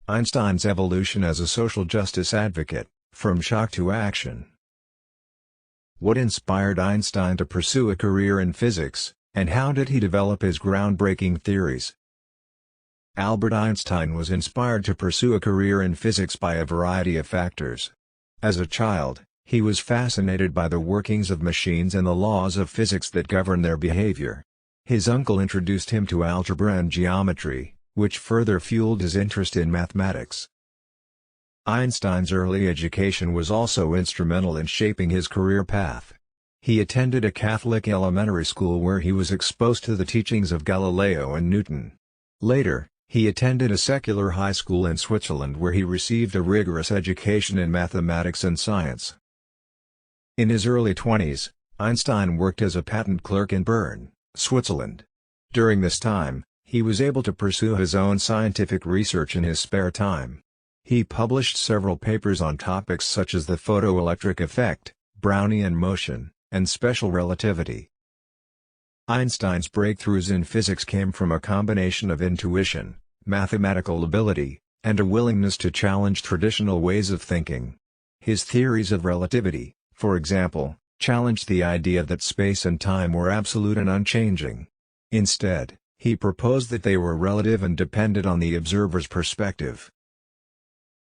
Einstein's evolution as a social justice advocate, from shock to action. What inspired Einstein to pursue a career in physics, and how did he develop his groundbreaking theories? Albert Einstein was inspired to pursue a career in physics by a variety of factors. As a child, he was fascinated by the workings of machines and the laws of physics that govern their behavior. His uncle introduced him to algebra and geometry, which further fueled his interest in mathematics. Einstein's early education was also instrumental in shaping his career path. He attended a Catholic elementary school where he was exposed to the teachings of Galileo and Newton. Later, he attended a secular high school in Switzerland where he received a rigorous education in mathematics and science. In his early 20s, Einstein worked as a patent clerk in Bern, Switzerland. During this time, he was able to pursue his own scientific research in his spare time. He published several papers on topics such as the photoelectric effect, Brownian motion, and special relativity. Einstein's breakthroughs in physics came from a combination of intuition, mathematical ability, and a willingness to challenge traditional ways of thinking. His theories of relativity, for example, challenged the idea that space and time were absolute and unchanging. Instead, he proposed that they were relative and depended on the observer's perspective.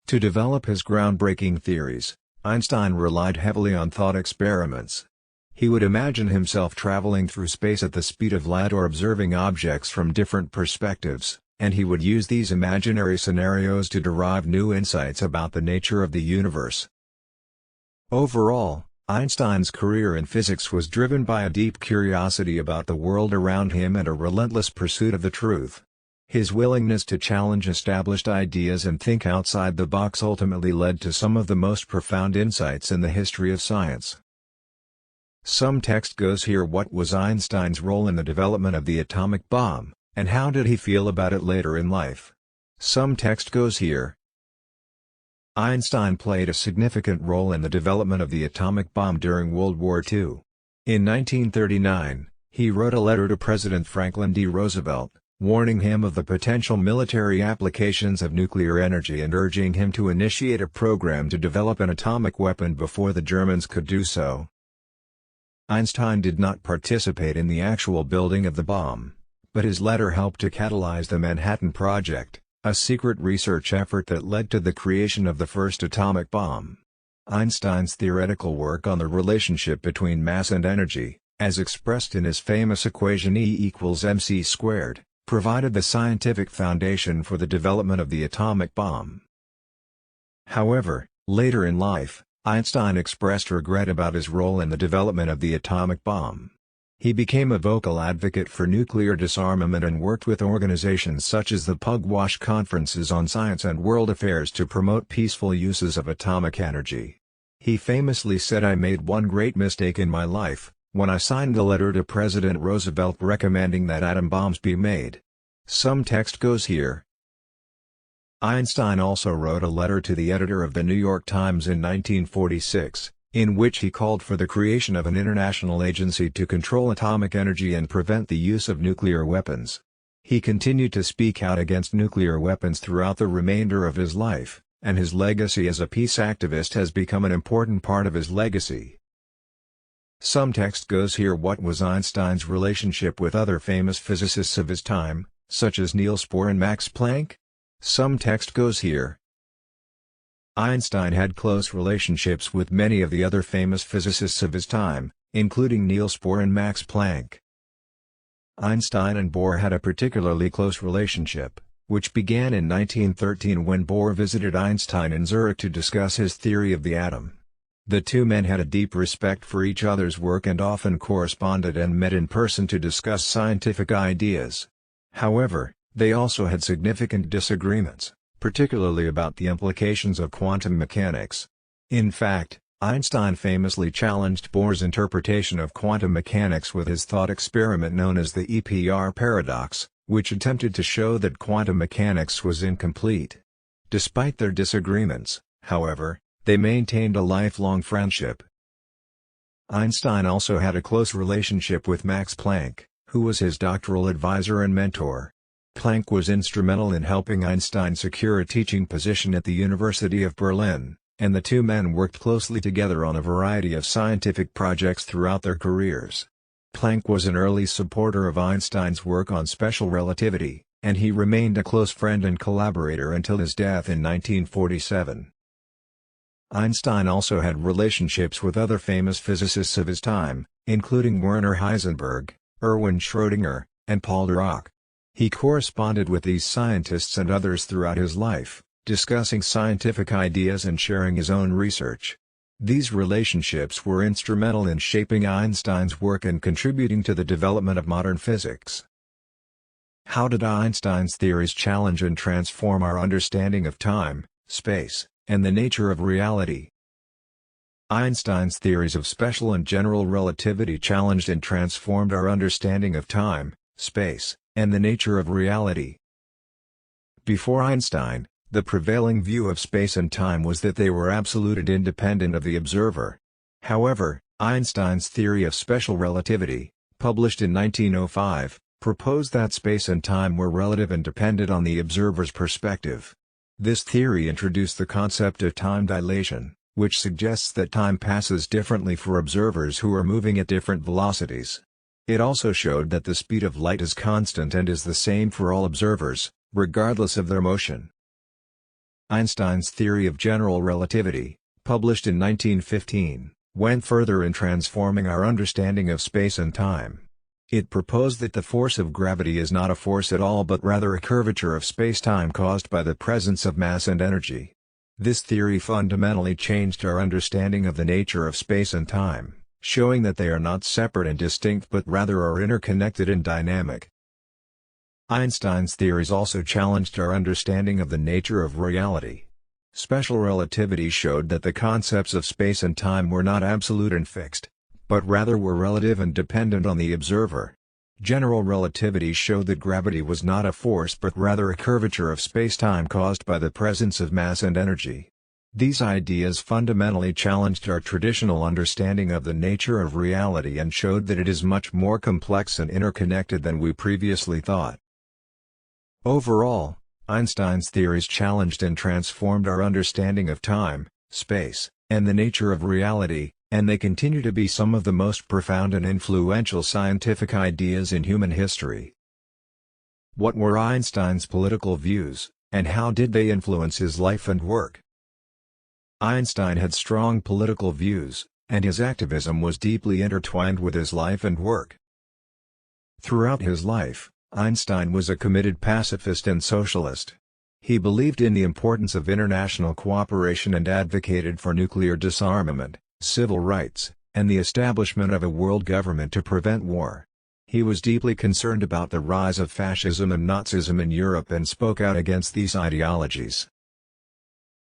To develop his groundbreaking theories, Einstein relied heavily on thought experiments. He would imagine himself traveling through space at the speed of light or observing objects from different perspectives, and he would use these imaginary scenarios to derive new insights about the nature of the universe. Overall, Einstein's career in physics was driven by a deep curiosity about the world around him and a relentless pursuit of the truth. His willingness to challenge established ideas and think outside the box ultimately led to some of the most profound insights in the history of science. Some text goes here. What was Einstein's role in the development of the atomic bomb, and how did he feel about it later in life? Some text goes here. Einstein played a significant role in the development of the atomic bomb during World War II. In 1939, he wrote a letter to President Franklin D. Roosevelt, warning him of the potential military applications of nuclear energy and urging him to initiate a program to develop an atomic weapon before the Germans could do so. Einstein did not participate in the actual building of the bomb, but his letter helped to catalyze the Manhattan Project, a secret research effort that led to the creation of the first atomic bomb. Einstein's theoretical work on the relationship between mass and energy, as expressed in his famous equation E=mc², provided the scientific foundation for the development of the atomic bomb. However, later in life, Einstein expressed regret about his role in the development of the atomic bomb. He became a vocal advocate for nuclear disarmament and worked with organizations such as the Pugwash Conferences on Science and World Affairs to promote peaceful uses of atomic energy. He famously said, "I made one great mistake in my life, when I signed the letter to President Roosevelt recommending that atom bombs be made." Some text goes here. Einstein also wrote a letter to the editor of the New York Times in 1946, in which he called for the creation of an international agency to control atomic energy and prevent the use of nuclear weapons. He continued to speak out against nuclear weapons throughout the remainder of his life, and his legacy as a peace activist has become an important part of his legacy. Some text goes here. What was Einstein's relationship with other famous physicists of his time, such as Niels Bohr and Max Planck? Some text goes here. Einstein had close relationships with many of the other famous physicists of his time, including Niels Bohr and Max Planck. Einstein and Bohr had a particularly close relationship, which began in 1913 when Bohr visited Einstein in Zurich to discuss his theory of the atom. The two men had a deep respect for each other's work and often corresponded and met in person to discuss scientific ideas. However, they also had significant disagreements, particularly about the implications of quantum mechanics. In fact, Einstein famously challenged Bohr's interpretation of quantum mechanics with his thought experiment known as the EPR paradox, which attempted to show that quantum mechanics was incomplete. Despite their disagreements, however, they maintained a lifelong friendship. Einstein also had a close relationship with Max Planck, who was his doctoral advisor and mentor. Planck was instrumental in helping Einstein secure a teaching position at the University of Berlin, and the two men worked closely together on a variety of scientific projects throughout their careers. Planck was an early supporter of Einstein's work on special relativity, and he remained a close friend and collaborator until his death in 1947. Einstein also had relationships with other famous physicists of his time, including Werner Heisenberg, Erwin Schrödinger, and Paul Dirac. He corresponded with these scientists and others throughout his life, discussing scientific ideas and sharing his own research. These relationships were instrumental in shaping Einstein's work and contributing to the development of modern physics. How did Einstein's theories challenge and transform our understanding of time, space, and the nature of reality? Einstein's theories of special and general relativity challenged and transformed our understanding of time, space, and the nature of reality. Before Einstein, the prevailing view of space and time was that they were absolute and independent of the observer. However, Einstein's theory of special relativity, published in 1905, proposed that space and time were relative and dependent on the observer's perspective. This theory introduced the concept of time dilation, which suggests that time passes differently for observers who are moving at different velocities. It also showed that the speed of light is constant and is the same for all observers, regardless of their motion. Einstein's theory of general relativity, published in 1915, went further in transforming our understanding of space and time. It proposed that the force of gravity is not a force at all but rather a curvature of space-time caused by the presence of mass and energy. This theory fundamentally changed our understanding of the nature of space and time, showing that they are not separate and distinct but rather are interconnected and dynamic. Einstein's theories also challenged our understanding of the nature of reality. Special relativity showed that the concepts of space and time were not absolute and fixed, but rather were relative and dependent on the observer. General relativity showed that gravity was not a force but rather a curvature of space-time caused by the presence of mass and energy. These ideas fundamentally challenged our traditional understanding of the nature of reality and showed that it is much more complex and interconnected than we previously thought. Overall, Einstein's theories challenged and transformed our understanding of time, space, and the nature of reality, and they continue to be some of the most profound and influential scientific ideas in human history. What were Einstein's political views, and how did they influence his life and work? Einstein had strong political views, and his activism was deeply intertwined with his life and work. Throughout his life, Einstein was a committed pacifist and socialist. He believed in the importance of international cooperation and advocated for nuclear disarmament, civil rights, and the establishment of a world government to prevent war. He was deeply concerned about the rise of fascism and Nazism in Europe and spoke out against these ideologies.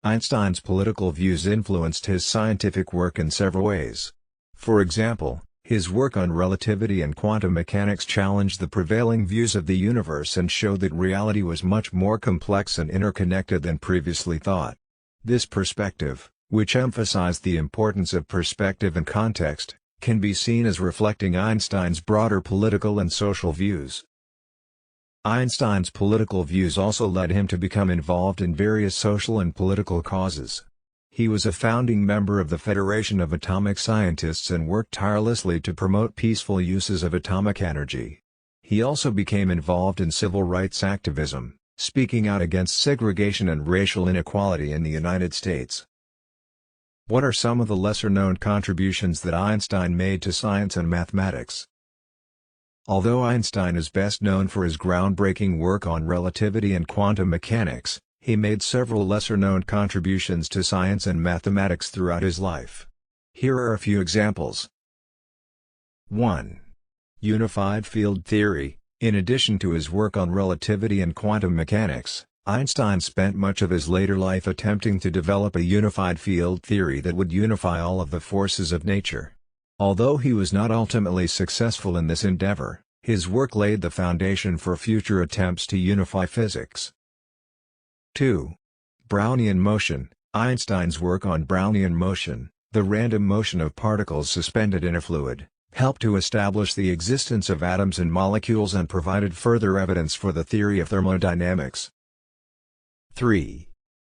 Einstein's political views influenced his scientific work in several ways. For example, his work on relativity and quantum mechanics challenged the prevailing views of the universe and showed that reality was much more complex and interconnected than previously thought. This perspective, which emphasized the importance of perspective and context, can be seen as reflecting Einstein's broader political and social views. Einstein's political views also led him to become involved in various social and political causes. He was a founding member of the Federation of Atomic Scientists and worked tirelessly to promote peaceful uses of atomic energy. He also became involved in civil rights activism, speaking out against segregation and racial inequality in the United States. What are some of the lesser-known contributions that Einstein made to science and mathematics? Although Einstein is best known for his groundbreaking work on relativity and quantum mechanics, he made several lesser-known contributions to science and mathematics throughout his life. Here are a few examples. 1. Unified field theory. In addition to his work on relativity and quantum mechanics, Einstein spent much of his later life attempting to develop a unified field theory that would unify all of the forces of nature. Although he was not ultimately successful in this endeavor, his work laid the foundation for future attempts to unify physics. 2. Brownian motion. Einstein's work on Brownian motion, the random motion of particles suspended in a fluid, helped to establish the existence of atoms and molecules and provided further evidence for the theory of thermodynamics. 3.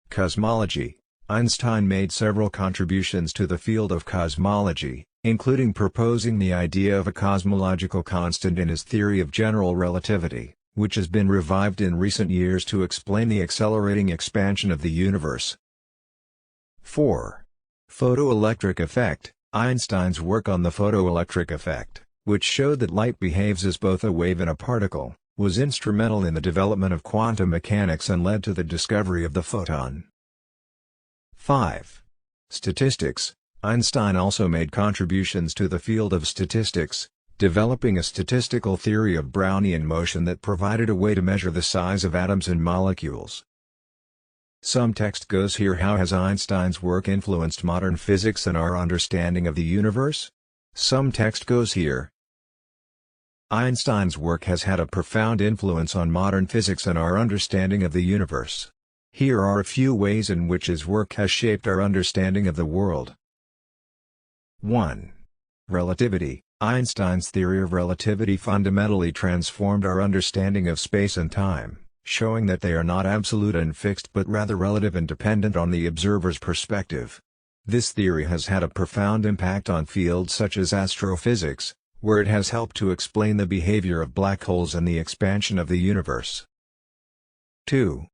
Cosmology. Einstein made several contributions to the field of cosmology, including proposing the idea of a cosmological constant in his theory of general relativity, which has been revived in recent years to explain the accelerating expansion of the universe. 4. Photoelectric effect. Einstein's work on the photoelectric effect, which showed that light behaves as both a wave and a particle, was instrumental in the development of quantum mechanics and led to the discovery of the photon. 5. Statistics. Einstein also made contributions to the field of statistics, developing a statistical theory of Brownian motion that provided a way to measure the size of atoms and molecules. Some text goes here. How has Einstein's work influenced modern physics and our understanding of the universe? Some text goes here. Einstein's work has had a profound influence on modern physics and our understanding of the universe. Here are a few ways in which his work has shaped our understanding of the world. 1. Relativity. Einstein's theory of relativity fundamentally transformed our understanding of space and time, showing that they are not absolute and fixed but rather relative and dependent on the observer's perspective. This theory has had a profound impact on fields such as astrophysics, where it has helped to explain the behavior of black holes and the expansion of the universe. 2.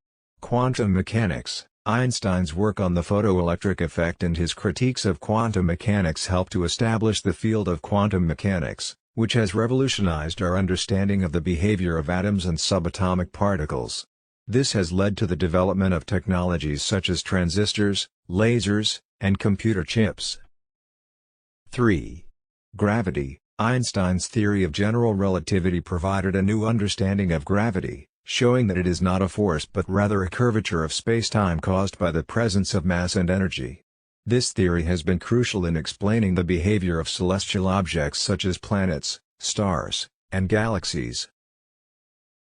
Quantum mechanics. Einstein's work on the photoelectric effect and his critiques of quantum mechanics helped to establish the field of quantum mechanics, which has revolutionized our understanding of the behavior of atoms and subatomic particles. This has led to the development of technologies such as transistors, lasers, and computer chips. 3. Gravity. Einstein's theory of general relativity provided a new understanding of gravity, showing that it is not a force but rather a curvature of space-time caused by the presence of mass and energy. This theory has been crucial in explaining the behavior of celestial objects such as planets, stars, and galaxies.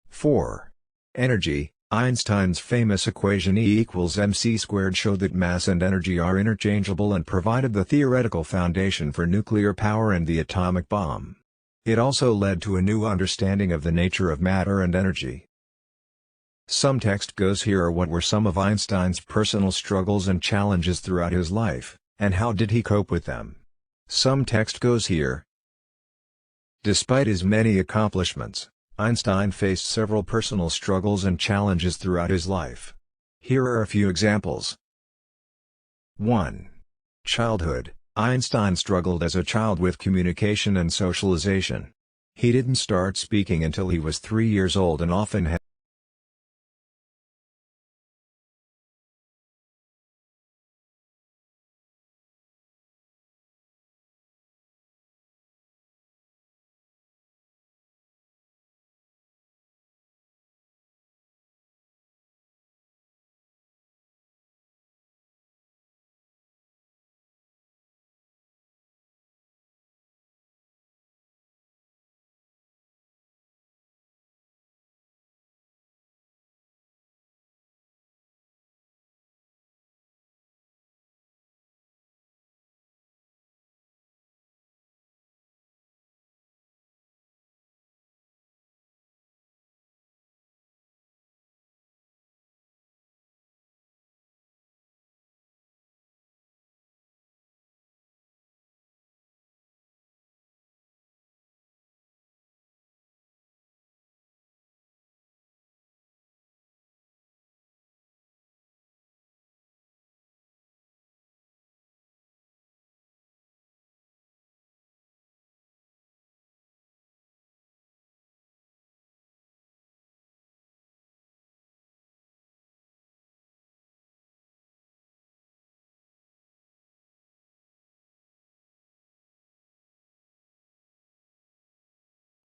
4. Energy. Einstein's famous equation E=mc² showed that mass and energy are interchangeable and provided the theoretical foundation for nuclear power and the atomic bomb. It also led to a new understanding of the nature of matter and energy. Some text goes here are what were some of Einstein's personal struggles and challenges throughout his life, and how did he cope with them? Some text goes here. Despite his many accomplishments, Einstein faced several personal struggles and challenges throughout his life. Here are a few examples. 1. Childhood. Einstein struggled as a child with communication and socialization. He didn't start speaking until he was 3 years old and often had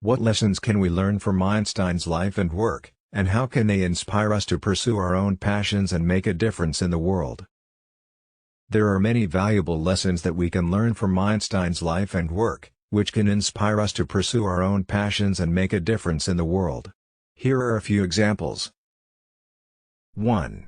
What lessons can we learn from Einstein's life and work, and how can they inspire us to pursue our own passions and make a difference in the world? There are many valuable lessons that we can learn from Einstein's life and work, which can inspire us to pursue our own passions and make a difference in the world. Here are a few examples. 1.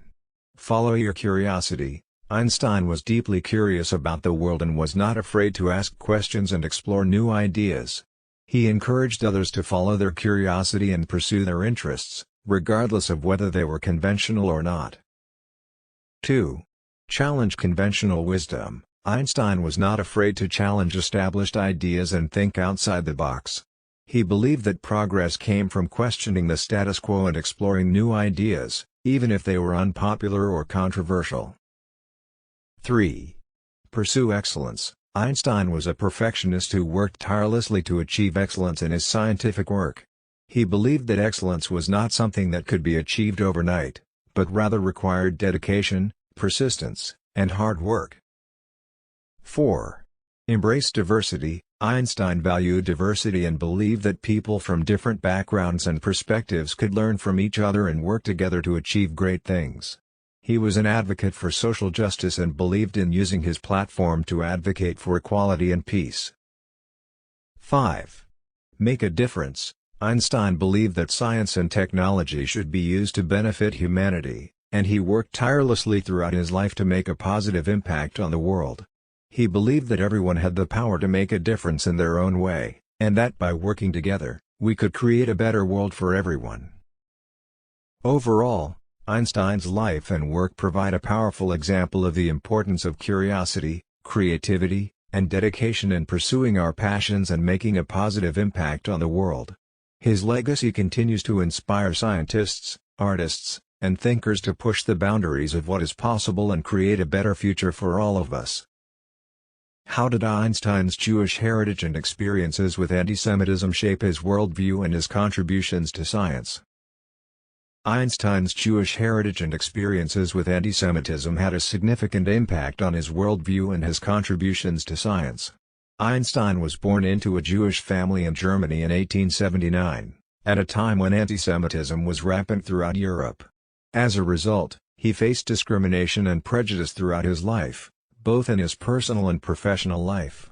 Follow your curiosity. Einstein was deeply curious about the world and was not afraid to ask questions and explore new ideas. He encouraged others to follow their curiosity and pursue their interests, regardless of whether they were conventional or not. 2. Challenge conventional wisdom. Einstein was not afraid to challenge established ideas and think outside the box. He believed that progress came from questioning the status quo and exploring new ideas, even if they were unpopular or controversial. 3. Pursue excellence. Einstein was a perfectionist who worked tirelessly to achieve excellence in his scientific work. He believed that excellence was not something that could be achieved overnight, but rather required dedication, persistence, and hard work. 4. Embrace diversity. Einstein valued diversity and believed that people from different backgrounds and perspectives could learn from each other and work together to achieve great things. He was an advocate for social justice and believed in using his platform to advocate for equality and peace. 5. Make a difference. Einstein believed that science and technology should be used to benefit humanity, and he worked tirelessly throughout his life to make a positive impact on the world. He believed that everyone had the power to make a difference in their own way, and that by working together, we could create a better world for everyone. Overall, Einstein's life and work provide a powerful example of the importance of curiosity, creativity, and dedication in pursuing our passions and making a positive impact on the world. His legacy continues to inspire scientists, artists, and thinkers to push the boundaries of what is possible and create a better future for all of us. How did Einstein's Jewish heritage and experiences with antisemitism shape his worldview and his contributions to science? Einstein's Jewish heritage and experiences with antisemitism had a significant impact on his worldview and his contributions to science. Einstein was born into a Jewish family in Germany in 1879, at a time when antisemitism was rampant throughout Europe. As a result, he faced discrimination and prejudice throughout his life, both in his personal and professional life.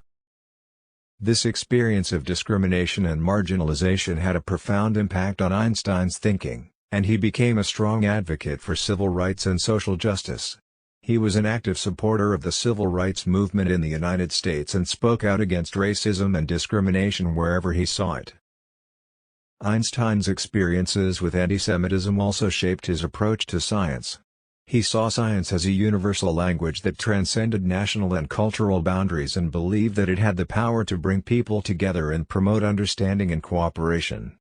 This experience of discrimination and marginalization had a profound impact on Einstein's thinking, and he became a strong advocate for civil rights and social justice. He was an active supporter of the civil rights movement in the United States and spoke out against racism and discrimination wherever he saw it. Einstein's experiences with antisemitism also shaped his approach to science. He saw science as a universal language that transcended national and cultural boundaries and believed that it had the power to bring people together and promote understanding and cooperation.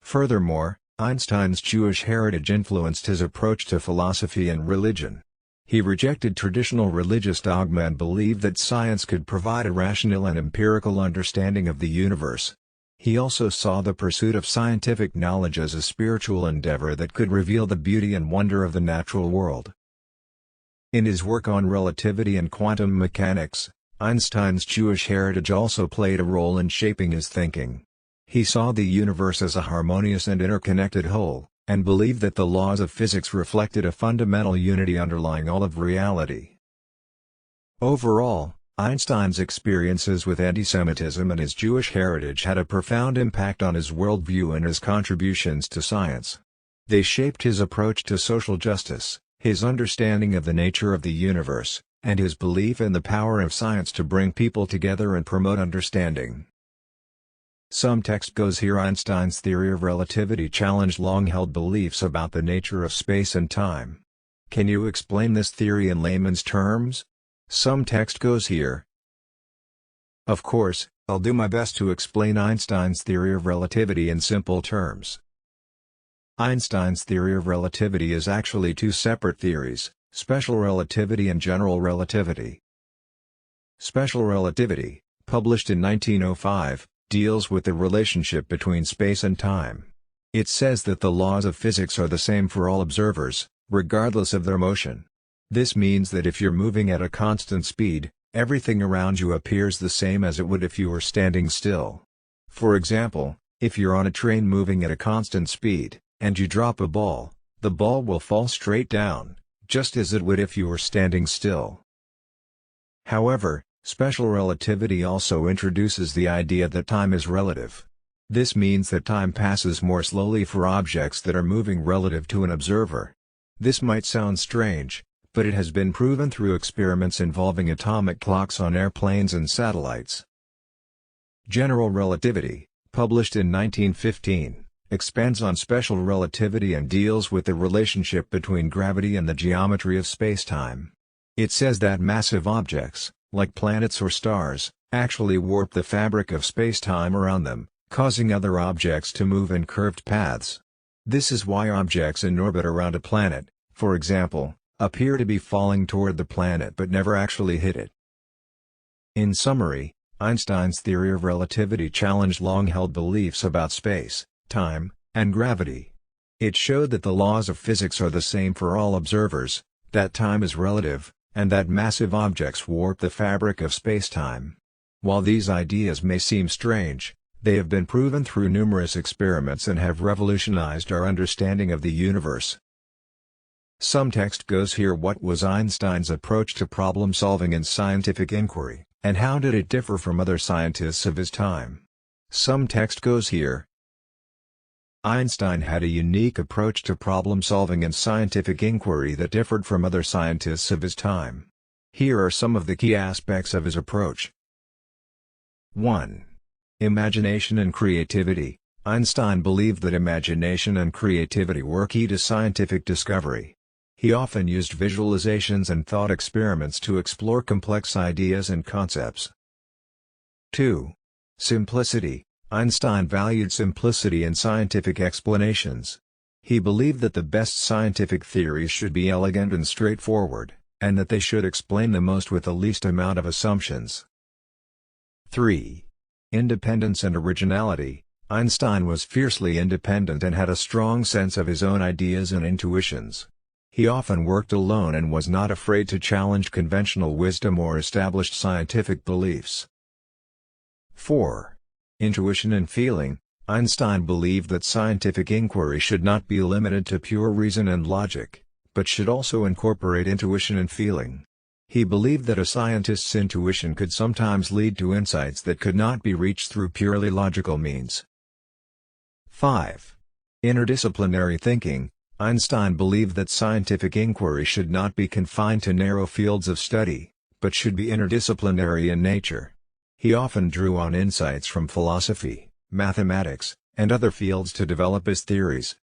Furthermore, Einstein's Jewish heritage influenced his approach to philosophy and religion. He rejected traditional religious dogma and believed that science could provide a rational and empirical understanding of the universe. He also saw the pursuit of scientific knowledge as a spiritual endeavor that could reveal the beauty and wonder of the natural world. In his work on relativity and quantum mechanics, Einstein's Jewish heritage also played a role in shaping his thinking. He saw the universe as a harmonious and interconnected whole, and believed that the laws of physics reflected a fundamental unity underlying all of reality. Overall, Einstein's experiences with antisemitism and his Jewish heritage had a profound impact on his worldview and his contributions to science. They shaped his approach to social justice, his understanding of the nature of the universe, and his belief in the power of science to bring people together and promote understanding. Some text goes here. Einstein's theory of relativity challenged long-held beliefs about the nature of space and time. Can you explain this theory in layman's terms? Some text goes here. Of course, I'll do my best to explain Einstein's theory of relativity in simple terms. Einstein's theory of relativity is actually two separate theories, special relativity and general relativity. Special relativity, published in 1905, deals with the relationship between space and time. It says that the laws of physics are the same for all observers, regardless of their motion. This means that if you're moving at a constant speed, everything around you appears the same as it would if you were standing still. For example, if you're on a train moving at a constant speed, and you drop a ball, the ball will fall straight down, just as it would if you were standing still. However, special relativity also introduces the idea that time is relative. This means that time passes more slowly for objects that are moving relative to an observer. This might sound strange, but it has been proven through experiments involving atomic clocks on airplanes and satellites. General relativity, published in 1915, expands on special relativity and deals with the relationship between gravity and the geometry of spacetime. It says that massive objects, like planets or stars, actually warp the fabric of spacetime around them, causing other objects to move in curved paths. This is why objects in orbit around a planet, for example, appear to be falling toward the planet but never actually hit it. In summary, Einstein's theory of relativity challenged long-held beliefs about space, time, and gravity. It showed that the laws of physics are the same for all observers, that time is relative, and that massive objects warp the fabric of spacetime. While these ideas may seem strange, they have been proven through numerous experiments and have revolutionized our understanding of the universe. Some text goes here. What was Einstein's approach to problem-solving in scientific inquiry, and how did it differ from other scientists of his time? Some text goes here. Einstein had a unique approach to problem-solving in scientific inquiry that differed from other scientists of his time. Here are some of the key aspects of his approach. 1. Imagination and creativity. Einstein believed that imagination and creativity were key to scientific discovery. He often used visualizations and thought experiments to explore complex ideas and concepts. 2. Simplicity. Einstein valued simplicity in scientific explanations. He believed that the best scientific theories should be elegant and straightforward, and that they should explain the most with the least amount of assumptions. 3. Independence and originality. Einstein was fiercely independent and had a strong sense of his own ideas and intuitions. He often worked alone and was not afraid to challenge conventional wisdom or established scientific beliefs. 4. Intuition and feeling. Einstein believed that scientific inquiry should not be limited to pure reason and logic, but should also incorporate intuition and feeling. He believed that a scientist's intuition could sometimes lead to insights that could not be reached through purely logical means. 5. Interdisciplinary thinking. Einstein believed that scientific inquiry should not be confined to narrow fields of study, but should be interdisciplinary in nature. He often drew on insights from philosophy, mathematics, and other fields to develop his theories.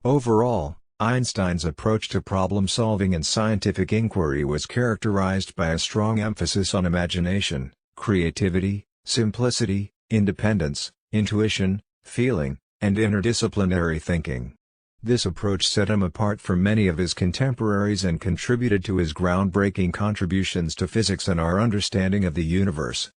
Overall, Einstein's approach to problem-solving and scientific inquiry was characterized by a strong emphasis on imagination, creativity, simplicity, independence, intuition, feeling, and interdisciplinary thinking. This approach set him apart from many of his contemporaries and contributed to his groundbreaking contributions to physics and our understanding of the universe.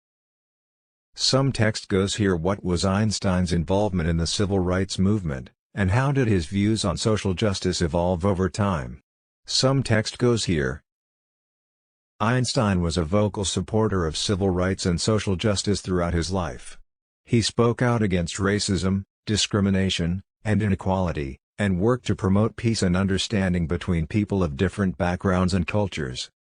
Some text goes here. What was Einstein's involvement in the civil rights movement, and how did his views on social justice evolve over time? Some text goes here. Einstein was a vocal supporter of civil rights and social justice throughout his life. He spoke out against racism, discrimination, and inequality, and worked to promote peace and understanding between people of different backgrounds and cultures.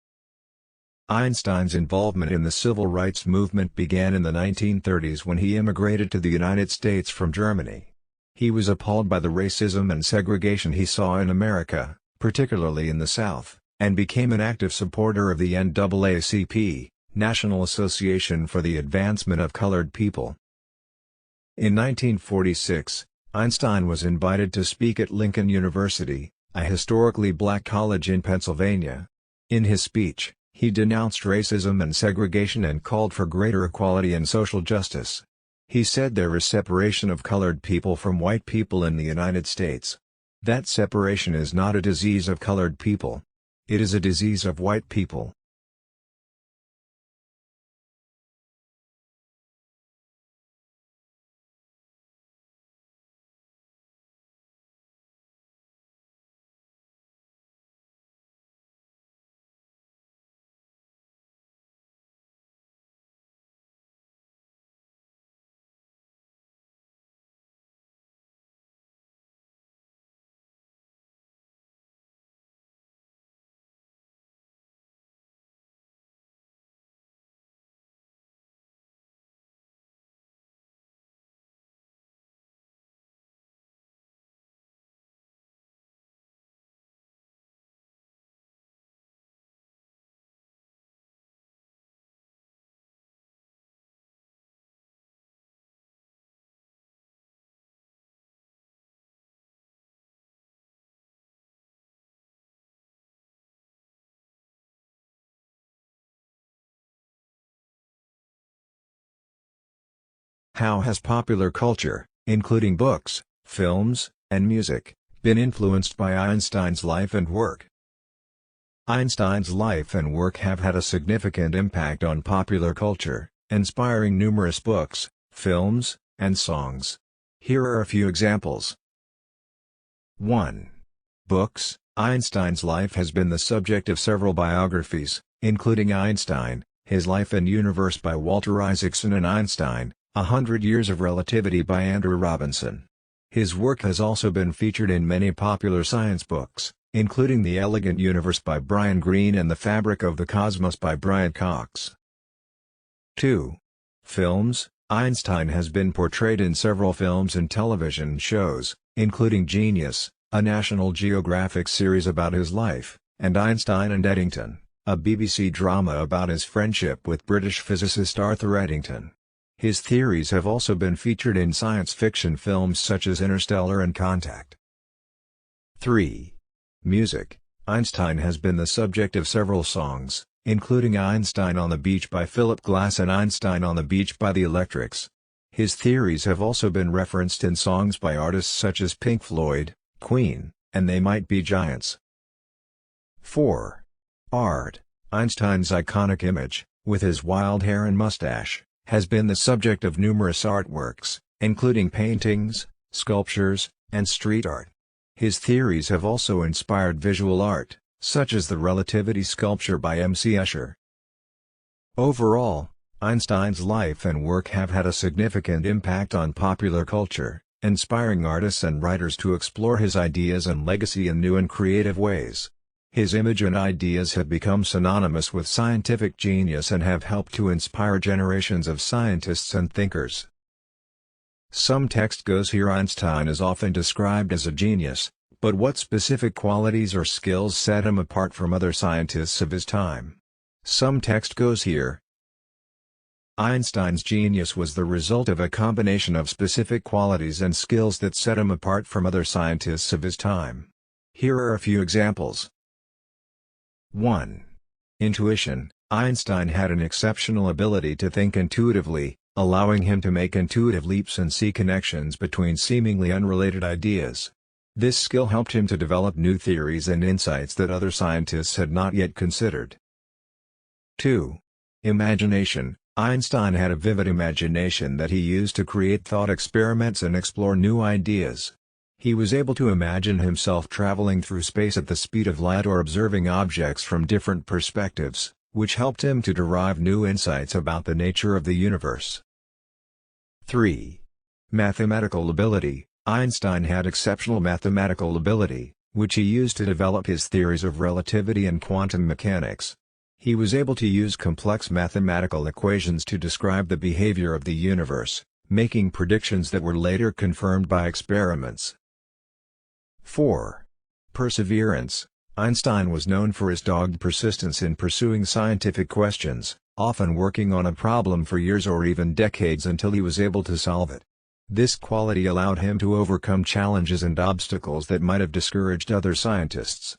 Einstein's involvement in the civil rights movement began in the 1930s when he immigrated to the United States from Germany. He was appalled by the racism and segregation he saw in America, particularly in the South, and became an active supporter of the NAACP, National Association for the Advancement of Colored People. In 1946, Einstein was invited to speak at Lincoln University, a historically black college in Pennsylvania. In his speech, he denounced racism and segregation and called for greater equality and social justice. He said there is separation of colored people from white people in the United States. That separation is not a disease of colored people. It is a disease of white people. How has popular culture, including books, films, and music, been influenced by Einstein's life and work? Einstein's life and work have had a significant impact on popular culture, inspiring numerous books, films, and songs. Here are a few examples. 1. Books. Einstein's life has been the subject of several biographies, including Einstein, His Life and Universe by Walter Isaacson, and Einstein, 100 Years of Relativity by Andrew Robinson. His work has also been featured in many popular science books, including The Elegant Universe by Brian Greene and The Fabric of the Cosmos by Brian Cox. 2. Films. Einstein has been portrayed in several films and television shows, including Genius, a National Geographic series about his life, and Einstein and Eddington, a BBC drama about his friendship with British physicist Arthur Eddington. His theories have also been featured in science fiction films such as Interstellar and Contact. 3. Music. Einstein has been the subject of several songs, including Einstein on the Beach by Philip Glass and Einstein on the Beach by the Electrics. His theories have also been referenced in songs by artists such as Pink Floyd, Queen, and They Might Be Giants. 4. Art. Einstein's iconic image, with his wild hair and mustache, has been the subject of numerous artworks, including paintings, sculptures, and street art. His theories have also inspired visual art, such as the Relativity sculpture by M.C. Escher. Overall, Einstein's life and work have had a significant impact on popular culture, inspiring artists and writers to explore his ideas and legacy in new and creative ways. His image and ideas have become synonymous with scientific genius and have helped to inspire generations of scientists and thinkers. Some text goes here: Einstein is often described as a genius, but what specific qualities or skills set him apart from other scientists of his time? Some text goes here: Einstein's genius was the result of a combination of specific qualities and skills that set him apart from other scientists of his time. Here are a few examples. 1. Intuition. Einstein had an exceptional ability to think intuitively, allowing him to make intuitive leaps and see connections between seemingly unrelated ideas. This skill helped him to develop new theories and insights that other scientists had not yet considered. 2. Imagination. Einstein had a vivid imagination that he used to create thought experiments and explore new ideas. He was able to imagine himself traveling through space at the speed of light or observing objects from different perspectives, which helped him to derive new insights about the nature of the universe. 3. Mathematical ability. Einstein had exceptional mathematical ability, which he used to develop his theories of relativity and quantum mechanics. He was able to use complex mathematical equations to describe the behavior of the universe, making predictions that were later confirmed by experiments. 4. Perseverance. Einstein was known for his dogged persistence in pursuing scientific questions, often working on a problem for years or even decades until he was able to solve it. This quality allowed him to overcome challenges and obstacles that might have discouraged other scientists.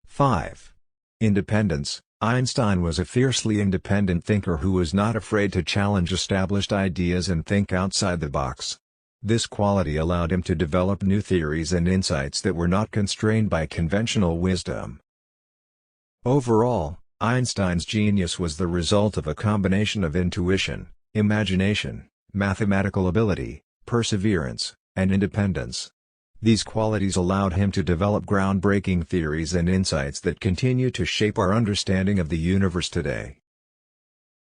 5. Independence. Einstein was a fiercely independent thinker who was not afraid to challenge established ideas and think outside the box. This quality allowed him to develop new theories and insights that were not constrained by conventional wisdom. Overall, Einstein's genius was the result of a combination of intuition, imagination, mathematical ability, perseverance, and independence. These qualities allowed him to develop groundbreaking theories and insights that continue to shape our understanding of the universe today.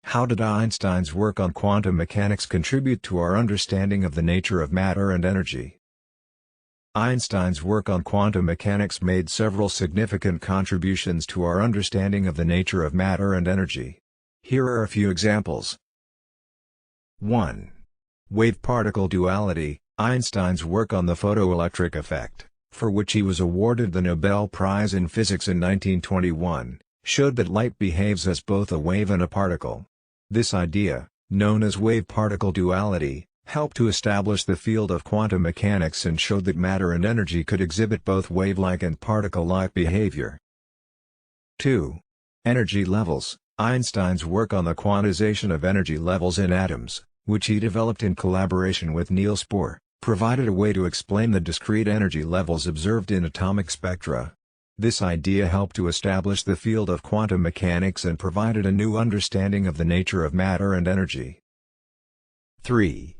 How did Einstein's work on quantum mechanics contribute to our understanding of the nature of matter and energy? Einstein's work on quantum mechanics made several significant contributions to our understanding of the nature of matter and energy. Here are a few examples. 1. Wave-particle duality. Einstein's work on the photoelectric effect, for which he was awarded the Nobel Prize in Physics in 1921, showed that light behaves as both a wave and a particle. This idea, known as wave-particle duality, helped to establish the field of quantum mechanics and showed that matter and energy could exhibit both wave-like and particle-like behavior. 2. Energy levels. Einstein's work on the quantization of energy levels in atoms, which he developed in collaboration with Niels Bohr, provided a way to explain the discrete energy levels observed in atomic spectra. This idea helped to establish the field of quantum mechanics and provided a new understanding of the nature of matter and energy. 3.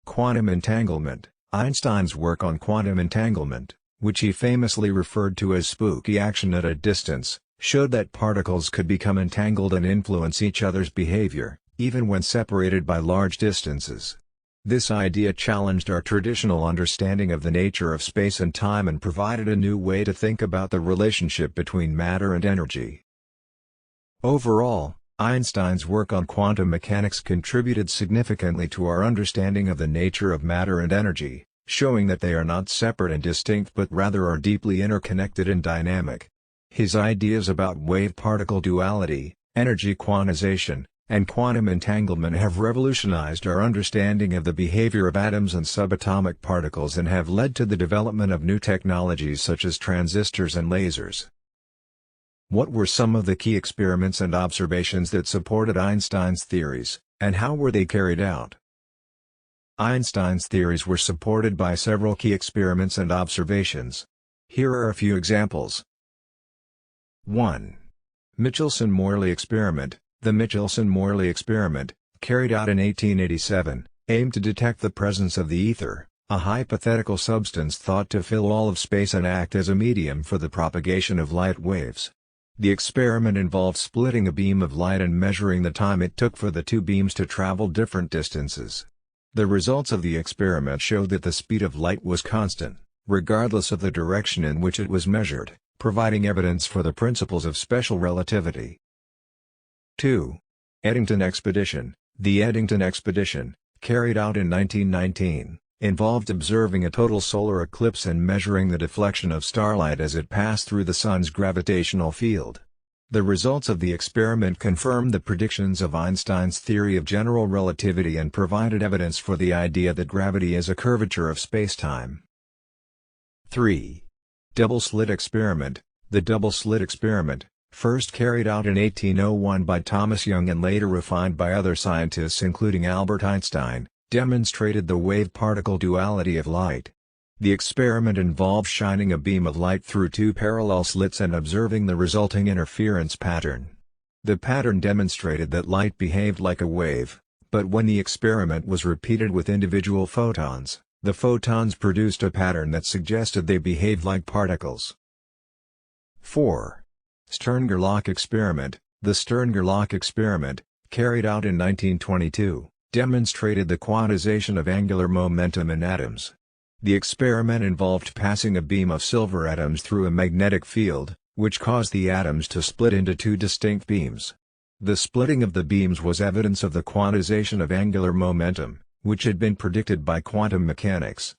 Quantum entanglement. Einstein's work on quantum entanglement, which he famously referred to as spooky action at a distance, showed that particles could become entangled and influence each other's behavior, even when separated by large distances. This idea challenged our traditional understanding of the nature of space and time and provided a new way to think about the relationship between matter and energy. Overall, Einstein's work on quantum mechanics contributed significantly to our understanding of the nature of matter and energy, showing that they are not separate and distinct but rather are deeply interconnected and dynamic. His ideas about wave-particle duality, energy quantization, and quantum entanglement have revolutionized our understanding of the behavior of atoms and subatomic particles and have led to the development of new technologies such as transistors and lasers. What were some of the key experiments and observations that supported Einstein's theories, and how were they carried out? Einstein's theories were supported by several key experiments and observations. Here are a few examples. 1. Michelson-Morley experiment. The Michelson-Morley experiment, carried out in 1887, aimed to detect the presence of the ether, a hypothetical substance thought to fill all of space and act as a medium for the propagation of light waves. The experiment involved splitting a beam of light and measuring the time it took for the two beams to travel different distances. The results of the experiment showed that the speed of light was constant, regardless of the direction in which it was measured, providing evidence for the principles of special relativity. 2. Eddington expedition. The Eddington expedition, carried out in 1919, involved observing a total solar eclipse and measuring the deflection of starlight as it passed through the Sun's gravitational field. The results of the experiment confirmed the predictions of Einstein's theory of general relativity and provided evidence for the idea that gravity is a curvature of spacetime. 3. Double-slit experiment. The double-slit experiment, first carried out in 1801 by Thomas Young and later refined by other scientists including Albert Einstein, demonstrated the wave-particle duality of light. The experiment involved shining a beam of light through two parallel slits and observing the resulting interference pattern. The pattern demonstrated that light behaved like a wave, but when the experiment was repeated with individual photons, the photons produced a pattern that suggested they behaved like particles. 4. Stern-Gerlach experiment. The Stern-Gerlach experiment, carried out in 1922, demonstrated the quantization of angular momentum in atoms. The experiment involved passing a beam of silver atoms through a magnetic field, which caused the atoms to split into two distinct beams. The splitting of the beams was evidence of the quantization of angular momentum, which had been predicted by quantum mechanics.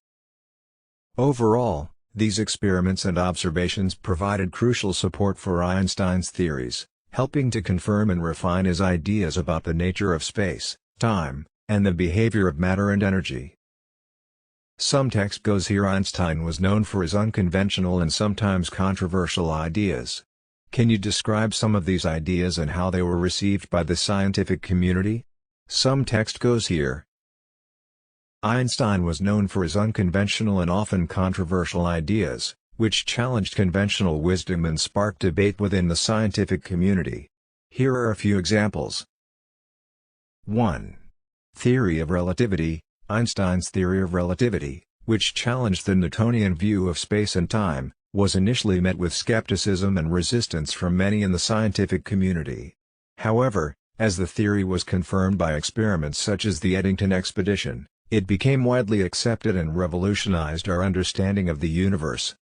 Overall, these experiments and observations provided crucial support for Einstein's theories, helping to confirm and refine his ideas about the nature of space, time, and the behavior of matter and energy. Some text goes here. Einstein was known for his unconventional and sometimes controversial ideas. Can you describe some of these ideas and how they were received by the scientific community? Some text goes here. Einstein was known for his unconventional and often controversial ideas, which challenged conventional wisdom and sparked debate within the scientific community. Here are a few examples. 1. Theory of relativity. Einstein's theory of relativity, which challenged the Newtonian view of space and time, was initially met with skepticism and resistance from many in the scientific community. However, as the theory was confirmed by experiments such as the Eddington expedition, it became widely accepted and revolutionized our understanding of the universe.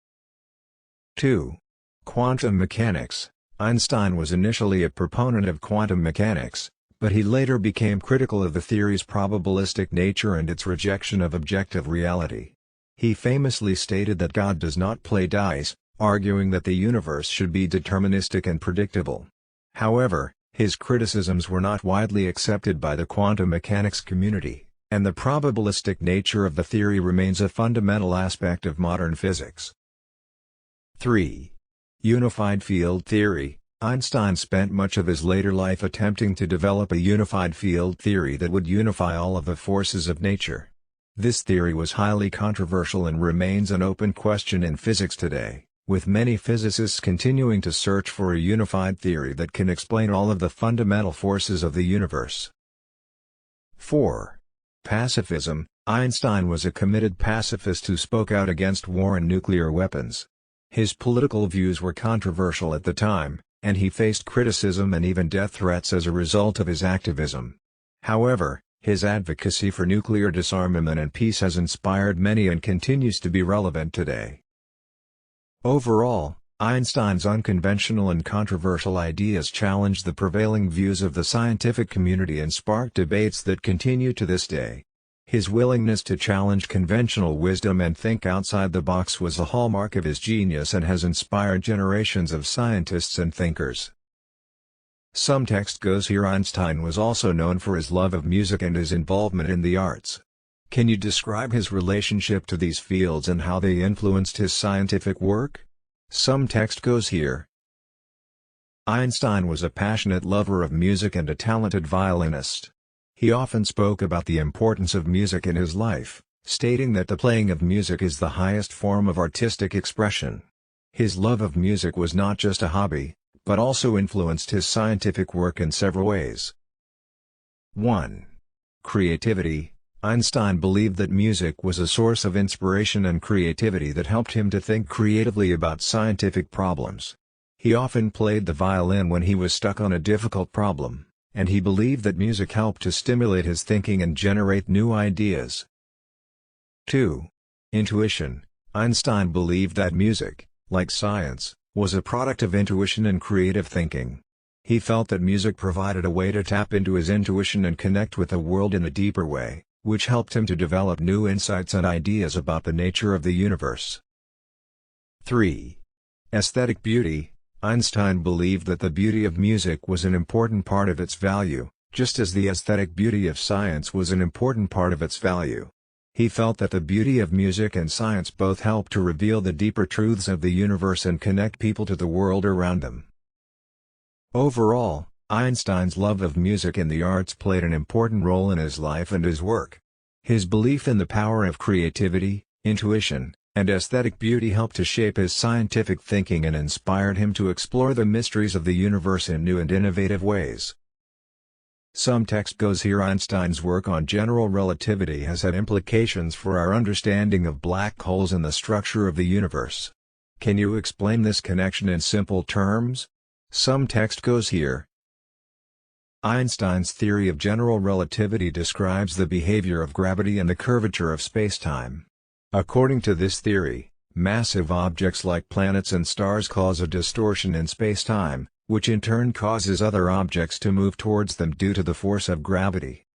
2. Quantum mechanics. Einstein was initially a proponent of quantum mechanics, but he later became critical of the theory's probabilistic nature and its rejection of objective reality. He famously stated that God does not play dice, arguing that the universe should be deterministic and predictable. However, his criticisms were not widely accepted by the quantum mechanics community, and the probabilistic nature of the theory remains a fundamental aspect of modern physics. 3. Unified field theory. Einstein spent much of his later life attempting to develop a unified field theory that would unify all of the forces of nature. This theory was highly controversial and remains an open question in physics today, with many physicists continuing to search for a unified theory that can explain all of the fundamental forces of the universe. 4. Pacifism. Einstein was a committed pacifist who spoke out against war and nuclear weapons. His political views were controversial at the time, and he faced criticism and even death threats as a result of his activism. However, his advocacy for nuclear disarmament and peace has inspired many and continues to be relevant today. Overall, Einstein's unconventional and controversial ideas challenged the prevailing views of the scientific community and sparked debates that continue to this day. His willingness to challenge conventional wisdom and think outside the box was a hallmark of his genius and has inspired generations of scientists and thinkers. Some text goes here. Einstein was also known for his love of music and his involvement in the arts. Can you describe his relationship to these fields and how they influenced his scientific work? Some text goes here. Einstein was a passionate lover of music and a talented violinist. He often spoke about the importance of music in his life, stating that the playing of music is the highest form of artistic expression. His love of music was not just a hobby, but also influenced his scientific work in several ways. 1. Creativity. Einstein believed that music was a source of inspiration and creativity that helped him to think creatively about scientific problems. He often played the violin when he was stuck on a difficult problem, and he believed that music helped to stimulate his thinking and generate new ideas. 2. Intuition. Einstein believed that music, like science, was a product of intuition and creative thinking. He felt that music provided a way to tap into his intuition and connect with the world in a deeper way, which helped him to develop new insights and ideas about the nature of the universe. 3. Aesthetic beauty. Einstein believed that the beauty of music was an important part of its value, just as the aesthetic beauty of science was an important part of its value. He felt that the beauty of music and science both helped to reveal the deeper truths of the universe and connect people to the world around them. Overall, Einstein's love of music and the arts played an important role in his life and his work. His belief in the power of creativity, intuition, and aesthetic beauty helped to shape his scientific thinking and inspired him to explore the mysteries of the universe in new and innovative ways. Some text goes here. Einstein's work on general relativity has had implications for our understanding of black holes and the structure of the universe. Can you explain this connection in simple terms? Some text goes here. Einstein's theory of general relativity describes the behavior of gravity and the curvature of spacetime. According to this theory, massive objects like planets and stars cause a distortion in spacetime, which in turn causes other objects to move towards them due to the force of gravity.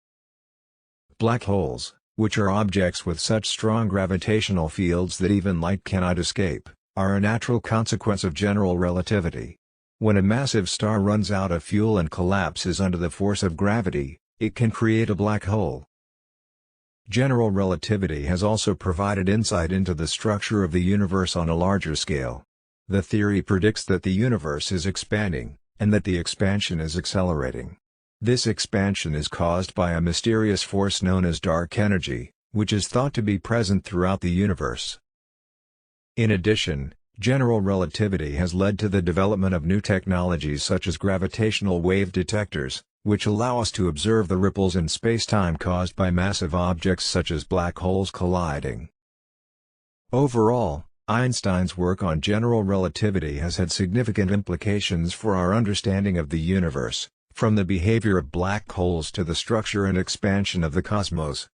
Black holes, which are objects with such strong gravitational fields that even light cannot escape, are a natural consequence of general relativity. When a massive star runs out of fuel and collapses under the force of gravity, it can create a black hole. General relativity has also provided insight into the structure of the universe on a larger scale. The theory predicts that the universe is expanding, and that the expansion is accelerating. This expansion is caused by a mysterious force known as dark energy, which is thought to be present throughout the universe. In addition, general relativity has led to the development of new technologies such as gravitational wave detectors, which allow us to observe the ripples in spacetime caused by massive objects such as black holes colliding. Overall, Einstein's work on general relativity has had significant implications for our understanding of the universe, from the behavior of black holes to the structure and expansion of the cosmos.